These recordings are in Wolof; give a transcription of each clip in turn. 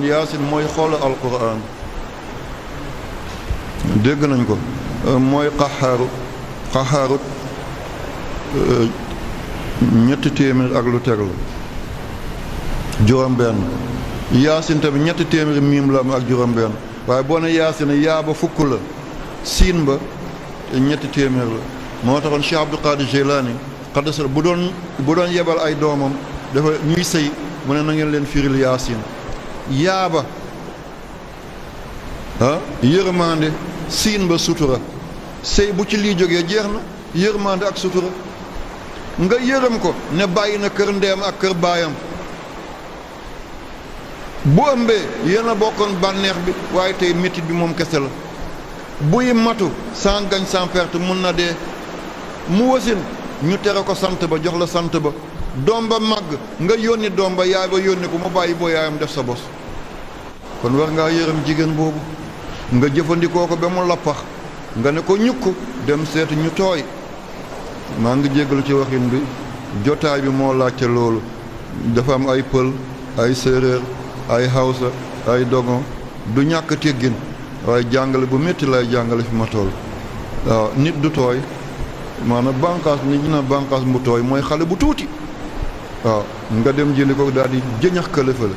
yaasin mooy xoola alquran dégg nañ ko mooy xaxaarut ñetti téeméer ak lu teg la juróom benn yaasin tamit ñetti téeméer miim la am ak juróom benn waaye boo ne yaasin yaa ba fukk la siin ba ñetti téeméer la moo taxoon Cheikh Abdul Qadir Jilani xaddasal bu doon yebal ay doomam dafa ñuy sëy mu ne na ngeen leen firil yaasin yaaba yërmande siin ba sutura sëy bu ci lii jógee jeex na yërmande ak sutura nga yërëm ko ne bàyyi na kër ndeem ak kër baayam bu ëmbee yéen a bokkoon bànneex bi waaye tey métit bi moom kese la buy matu sans gagne sans perte mun na dee mu wasin ñu tere ko sant ba jox la sant ba doom ba màgg nga yónni doom ba yaay ba yónni ko mu bàyyi boo yaayam def sa bos kon war ngaa yërëm jigéen boobu nga jëfandikoo ko ba mu lappax nga ne ko ñukk dem seeti ñu tooy maa ngi jéggalu ci waxin bi jotaay bi moo laajte loolu dafa am ay pël ay séeréer ay hawsa ay dogon du ñàkk teggin waaye jàngale bu métti lay jàngale fi ma toll waaw nit du tooy maanaam bànqaas nit ñi na bànqaas bu tooy mooy xale bu tuuti waaw nga dem jëndi ko daal di jëñax këlëfale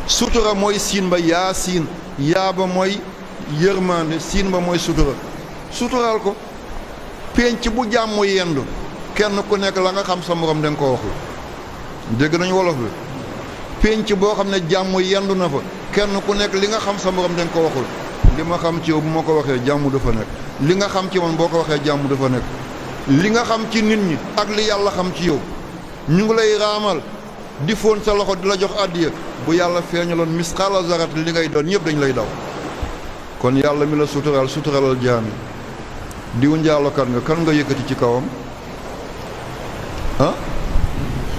sutura mooy siin ba yaa siin yaa ba mooy yërmande siin ba mooy sutura suturaal ko penc bu jàmm yendu kenn ku nekk la nga xam sa morom da nga ko waxul dégg nañu wolof bi penc boo xam ne jàmm yendu na fa kenn ku nekk li nga xam sa morom da nga ko waxul li ma xam ci yow bu ma ko waxee jàmm dafa nekk li nga xam ci man boo ko waxee jàmm dafa nekk li nga xam ci nit ñi ak li yàlla xam ci yow ñu ngi lay raamal di fóon sa loxo di la jox àddiya bu yàlla feeñaloon misqaala zarat li ngay doon ñëpp dañ lay daw kon yàlla mi la suturalal jaami diw njaalokat nga kan nga yëkkati ci kawam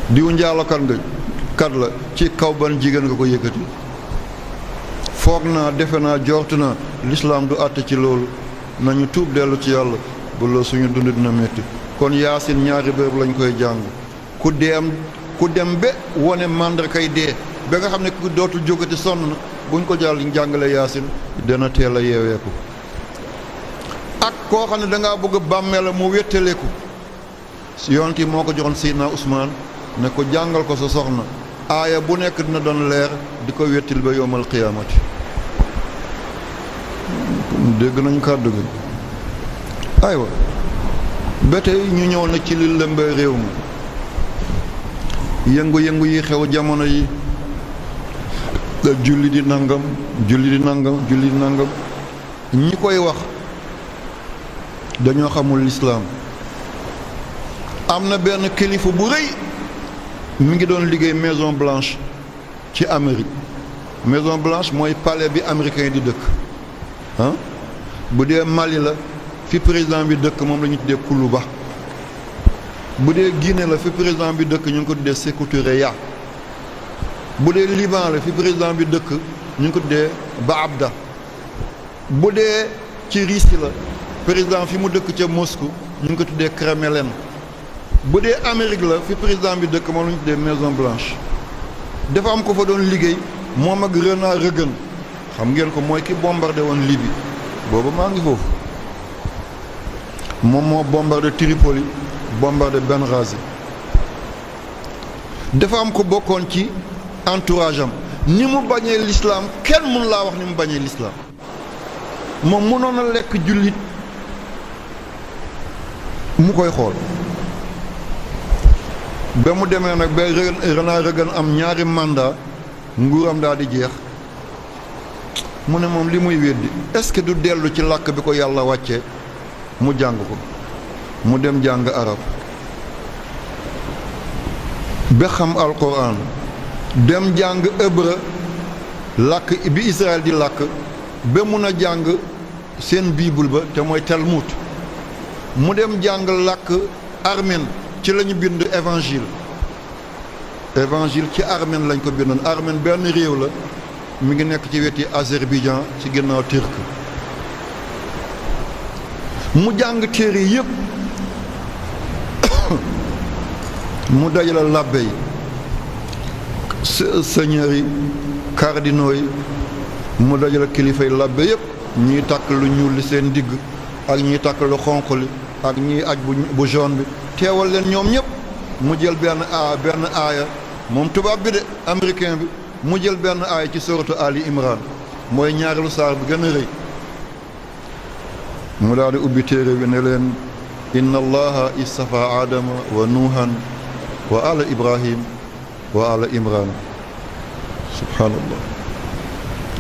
diw njaalokat nga kat la ci kaw ban jigéen nga ko yëkkati foog naa defe naa jortu naa lislaam du àtte ci loolu nañu tuub dellu ci yàlla bu loolu suñu dund dina métti kon yaasin ñaari bërëb lañ koy jàng ku dem ba wone màndarkay dee ba nga xam ne ku dootul jógati sonn na buñ ko jàll njàngale yaasin dana teel a yeeweeku ak koo xam ne dangaa bëgg bàmmeel mu wéttaleku yonent yi moo ko joxoon Seydina Ousmane ne ko jàngal ko sa soxna aaya bu nekk dina doon leer di ko wettil ba yowmal qiyaamati dégg nañu kàddu gi aywa ba tey ñu ñëw na ci li lëmba réew mi yëngu-yëngu yi xew jamono yi julli di nangam ñi koy wax dañoo xamul lislaam am na benn kilifa bu rëy mi ngi doon liggéey Maison Blanche ci Amérique Maison Blanche mooy palais bi américain yi di dëkk bu dee Mali la fi président bi dëkk moom la ñu tuddee Kuluba bu dee Guinée la fi président bi dëkk ñu ngi ko tuddee Sékou Touré bu dee Liban la fi président bi dëkk ñu ngi ko tuddee Baabda bu dee ci Russie la président fi mu dëkk ca Moscou ñu ngi ko tuddee Kremlin bu dee Amérique la fi président bi dëkk moom la ñu tuddee Maison Blanche dafa am ko fa doon liggéey moom ak Ronald Reagan xam ngeen ko mooy ki bombardé woon Libye boobu maa ngi foofu moom moo bombardé Tripoli bombardé Benghazi dafa am ko bokkoon ci entourage am ni mu bañee l'islam kenn mun laa wax ni mu bañee l'islam moom mënoon a lekk jullit mu koy xool ba mu demee nag ba Ronald Reagan am ñaari mandat nguuram daal di jeex mu ne moom li muy weddi est-ce que du dellu ci làkk bi ko yàlla wàccee mu jàng ko mu dem jàng arab ba xam alquran dem jàng hébreu làkk bi Israël di làkk ba mun a jàng seen bible ba te mooy Talmud mu dem jàng làkk arméne ci la ñu bind évangile ci arméne lañ ko bindoon arméne benn réew la mi ngi nekk ci weti Azerbaïdjan ci ginnaaw Turc mu jàng téere yépp mu dajale labbe yi seigneurs yi cardinaux yi mu dajale kilifay labbe yëpp ñiy takk lu ñuul li seen digg ak ñiy takk lu xonq li ak ñiy aj bu jaune bi teewal leen ñoom ñëpp mu jël benn aaya moom tubaab bi de américain bi mu jël benn aaya ci suratu Ali Imran mooy ñaareelu saar bi gën a rëy mu daal di ubbi téere bi ne leen inna allaha istafa aadama wa nuuhan wa ala ibrahim wa ala imran subhaanallah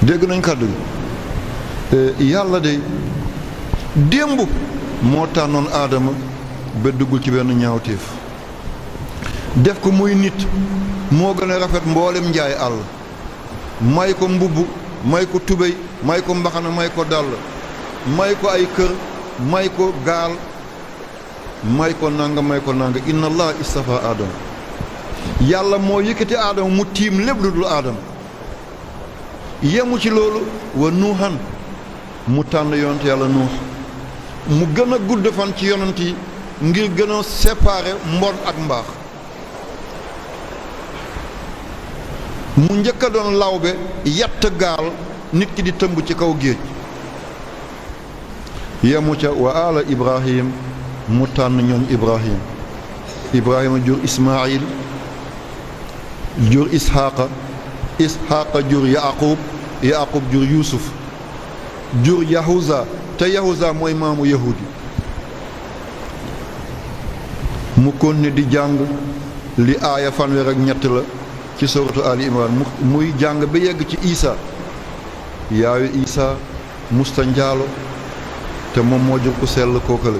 dégg nañ kàddu gi yàlla de démb moo tànnoon aadama ba duggul ci benn ñaawteef def ko muy nit moo gën a rafet mboolem njaay àll may ko mbubb may ko tubéy may ko mbaxana may ko dàll may ko ay kër may ko gaal may ko nanga inna allah istafa aadama yàlla moo yëkkati aadama mu tiim lépp lu dul aadama yemu ci loolu wa nuuhan mu tànn yonent yàlla nuux mu gën a gudd fan ci yonent yi ngir gën a séparer mbon ak mbaax mu njëkk a doon lawbe yatt gaal nit ki di tëmb ci kaw géej yemu ca wa ala ibrahim mu tànn ñooñ ibrahima jur ismail jur isxaaqa jur yaqub jur yuusuf jur yahuza te yahuza mooy maamu yahudi mu continué di jàng li aaya fanweer ak ñett la ci suratu Ali Imran muy jàng ba yegg ci Isa yaayu Isa musta njaalo te moom moo jur ku sell kookale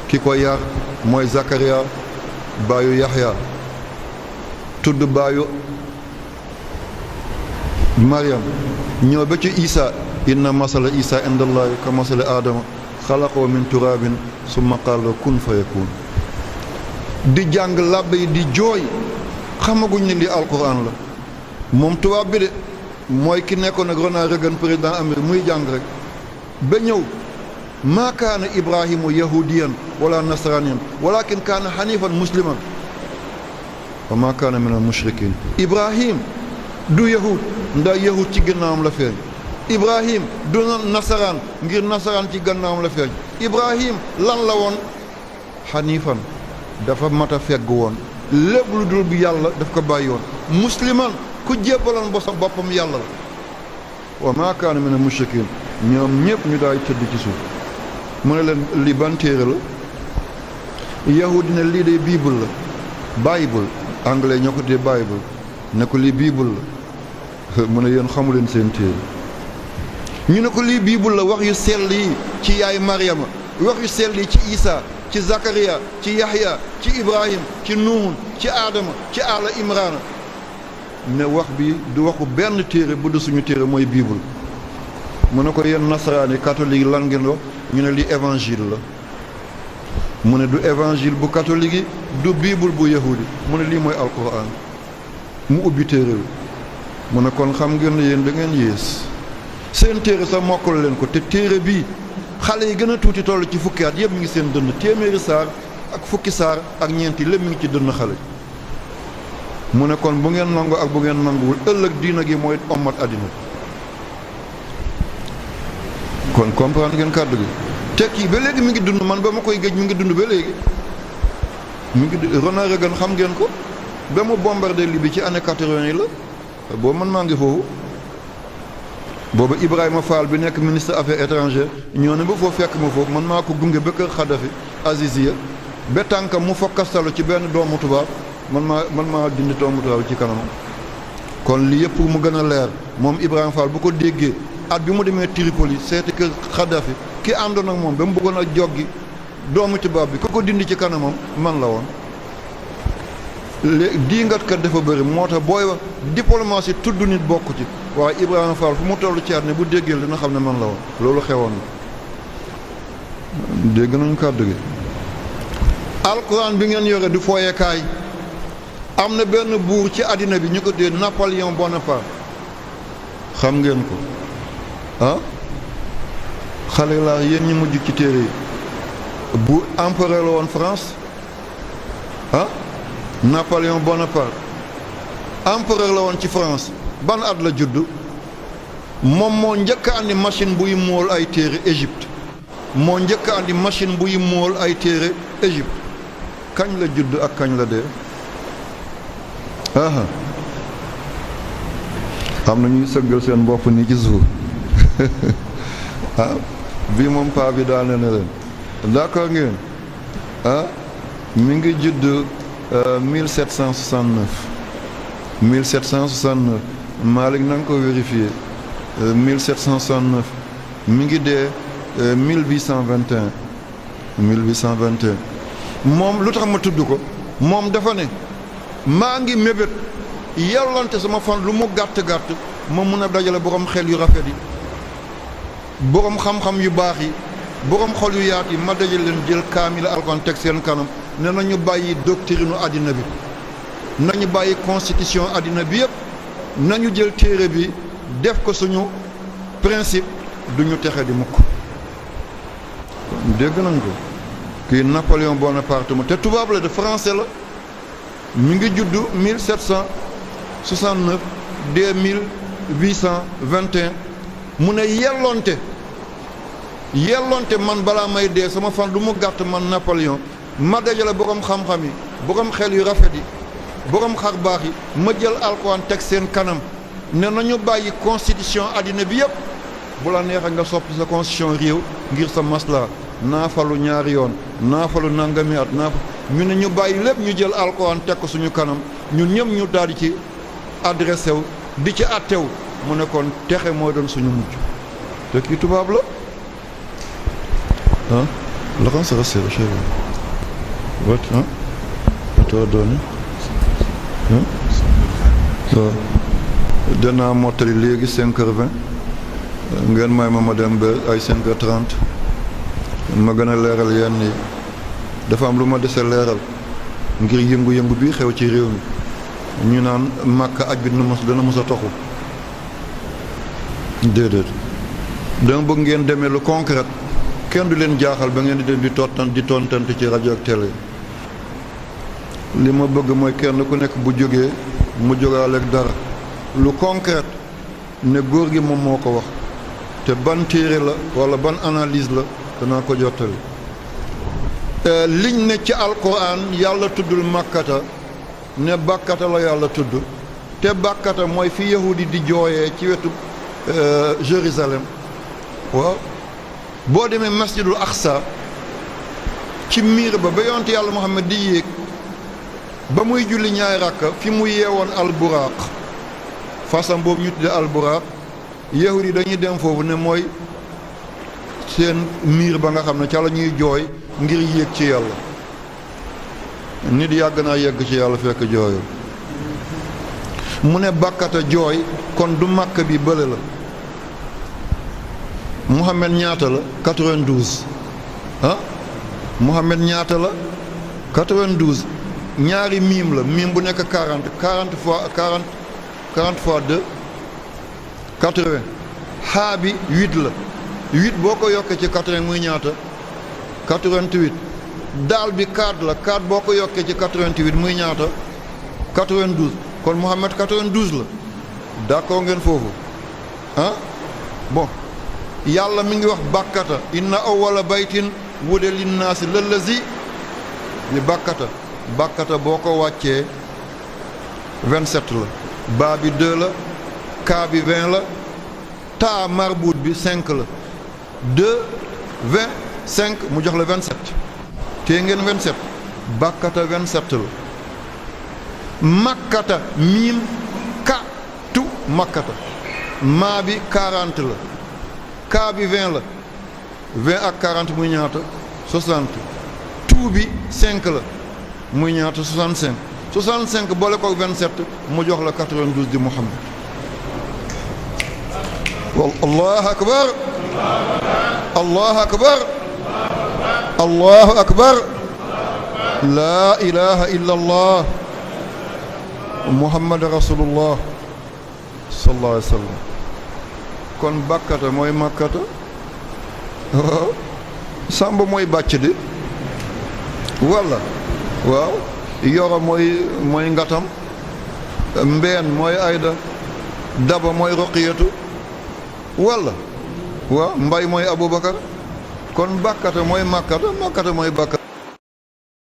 ki ko yar mooy Zakaria baayu Yaxya tudd baayu Maryam ñëw ba ci Isa inna masala Isa indallahi ka masala Adama xalaqoo min turabin summa qaala kun fa yakun di jàng làbbe yi di jooy xamaguñ ne li alquran la moom tubaab bi de mooy ki nekkoon ak Ronald Reagan président Amérique muy jàng rek ba ñëw maa kaana ibrahimu yahudiyan wala nasraniyan walakin kaana hanifan musliman wa maa kaana min al mushrikin ibrahim du yahud ndax yahud ci gannaawam la feeñ ibrahim du nasaraan ngir nasaraan ci gannaawam la feeñ ibrahim lan la woon hanifan dafa mat a fegg woon lépp lu dul bi yàlla daf ko bàyyi woon musliman ku jébbaloon ba sa boppam yàlla la wa maa kaana min al mushrikin ñoom ñëpp ñu daay tëdd ci suuf mu ne leen li ban téere la yahudi ne lii de bible la bible anglais ñoo ko dee bible ne ko lii bible la mu ne yéen xamu leen seen téere ñu ne ko lii bible la wax yu sell yi ci yaay Maryama wax yu sell yi ci Isa ci Zakaria ci Yaxya ci Ibrahim ci Nuhun ci Adama ci Ala Imrana ne wax bi du waxu benn téere bu du suñu téere mooy bible mu ne ko yéen nasaraani catholique lan ngeen wax ñu ne lii évangile la mu ne du évangile bu catholique yi du bible bu yahudi mu ne lii mooy alquran mu ubbi téere bi mu ne kon xam ngeen ne yéen da ngeen yées seen téere sax mokkal leen ko te téere bii xale yi gën a tuuti toll ci fukki at yëpp mi ngi seen dënn téeméeri saar ak fukki saar ak ñeenti lépp mi ngi ci dënn xale mu ne kon bu ngeen nangu ak bu ngeen nanguwul ëllëg diina gi mooy ommat àddina kon comprendre ngeen kàddu gi te kii ba léegi mi ngi dund man ba ma koy géej mi ngi dund ba léegi mi ngi Ronald Reagan xam ngeen ko ba mu bombardé Libye ci année 80 yi la boobu man maa ngi foofu boobu Ibrahima Fall bi nekk ministre affaires étrangères ñoo ne ba foofu fekk ma foofu man maa ko gunge ba kër Xadafi Aziziya ba tànkam mu fokkastalu ci benn doomu tubaab man maa dindi doomu tubaab ci kanamam kon li yëpp mu gën a leer moom Ibrahima Fall bu ko déggee at bi mu demee Tripoli seeti kër Xadafi ki àndoon ak moom ba mu bëggoon a joggi doomu tubaab bi ku ko dindi ci kanamam man la woon léegi diingat kat dafa bëri moo tax booy wax diplomatie tudd nit bokku ci waaye Ibrahima Fall fu mu toll ci at ne bu déggee dina xam ne man la woon loolu xewoon na dégg nañu kàddu gi alquran bi ngeen yore du fooyekaay am na benn buur ci àddina bi ñu ko dee Napoléon Bonaparte xam ngeen ko ah xale laa yéen ñi mujj ci téere yi bu empereur la woon France ah Napoléon Bonaparte empereur la woon ci France ban at la judd moom moo njëkk a andi machine buy mool ay téere Égypte moo njëkk a andi machine buy mool ay téere Égypte kañ la judd ak kañ la dee aha am na ñuy sëggal seen bopp ni ci suuf ah bii moom paa bi daane na leen d'accord ngeen ah mi ngi judd 1769 1769 Malick na nga ko vérifié 1769 mi ngi dee 1821 1821 moom lu tax ma tudd ko moom dafa ne maa ngi mébét yàllante sama fan lu mu gàtt-gàtt ma mun a dajale borom xel yu rafet yi borom xam-xam yu baax yi borom xol yu yaat yi ma dajale leen jël kaamil alxuraan teg seen kanam ne nañu bàyyi doctrine àddina bi nañu bàyyi constitution àddina bi yëpp nañu jël téere bi def ko suñu principe duñu texe di mukk dégg nañ ko kii Napoléon Bonaparte mu te tubaab la de français la mi ngi judd 1769 dès 1821 mu ne yellonte man balaa may dee sama fan lu mu gàtt man Napoléon ma dajale borom xam-xam yi borom xel yu rafet yi borom xar baax yi ma jël alxuraan teg seen kanam ne nañu bàyyi constitution àddina bi yëpp bu la neexee nga soppi sa constitution réew ngir sa masla naa falu ñaari yoon naa falu nangami at ñu ne ñu bàyyi lépp ñu jël alxuraan teg ko suñu kanam ñun ñëpp ñu daal di ci adressé wu di ci attew mu ne kon texe moo doon suñu mujj te kii tubaab la ah la sera chez vous ah toi doon waaw danaa mottali léegi 5h20 ngeen may ma dem ba ay 5h30 ma gën a leeral yenn yi dafa am lu ma dese leeral ngir yëngu-yëngu bi xew ci réew mi ñu naan Màkka aj bi dana mos a toxu déedéet dama bëgg ngeen demee lu concret kenn du leen jaaxal ba ngeen di dem di tontante ci rajo ak télé li ma bëgg mooy kenn ku nekk bu jógee mu jógaale ak dara lu concret ne góor gi moom moo ko wax te ban téere la walla ban analyse la danaa ko jottali liñ ne ci alquran yàlla tuddul màkkata ne bàkkata la yàlla tudd te bàkkata mooy fi yahudi di jooyee ci wetu Jérusalem waaw boo demee masjidul aqsa ci miir ba yonent yàlla Muhammad di yéeg ba muy julli ñaari rakka fi mu yeewoon alburaaq fasam boobu ñu tudde alburaaq yahudi yi dañuy dem foofu ne mooy seen miir ba nga xam ne ca la ñuy jooy ngir yéeg ci yàlla nit yàgg naa yegg ci yàlla fekk jooyul mu ne bàkkata jooy kon du màkk bi bële la Muhammad ñaata la 92 ah Muhammad ñaata la 92 ñaari miim la miim bu nekk 40 fois 2 80 xaa bi 8 la 8 boo ko yokkee ci 80 muy ñaata 88 daal bi 4 la 4 boo ko yokkee ci 88 muy ñaata 92 kon Muhammad 92 la d'accord ngeen foofu ah bon yàlla mi ngi wax bàkkata inna awwala baytin wude linnaasi lallazi li bàkkata boo ko wàccee 27 la baa bi 2 la kaa bi 20 la taa marbuut bi 5 la 2 20 5 mu jox la 27 tee ngeen 27 bàkkata 27 la makkata miim ka tu makkata maa bi 40 la kaa bi 20 la 20 ak 40 muy ñaata 60 tuu bi 5 la muy ñaata 65 boole ko 27 mu jox la 92 di Muhammad allahu akbar allahu akbar allahu akbar laa ilaha illa allah muhammad rasulullah sallallahu alayhi wa sallam kon bàkkata mooy màkkata waaw sàmba mooy bàcc di walla waaw yoro mooy ngatam mbeen mooy ayda, daba mooy roqiyatu walla waaw mbay mooy abubakar kon bàkkata mooy màkkata màkkata mooy bàkkata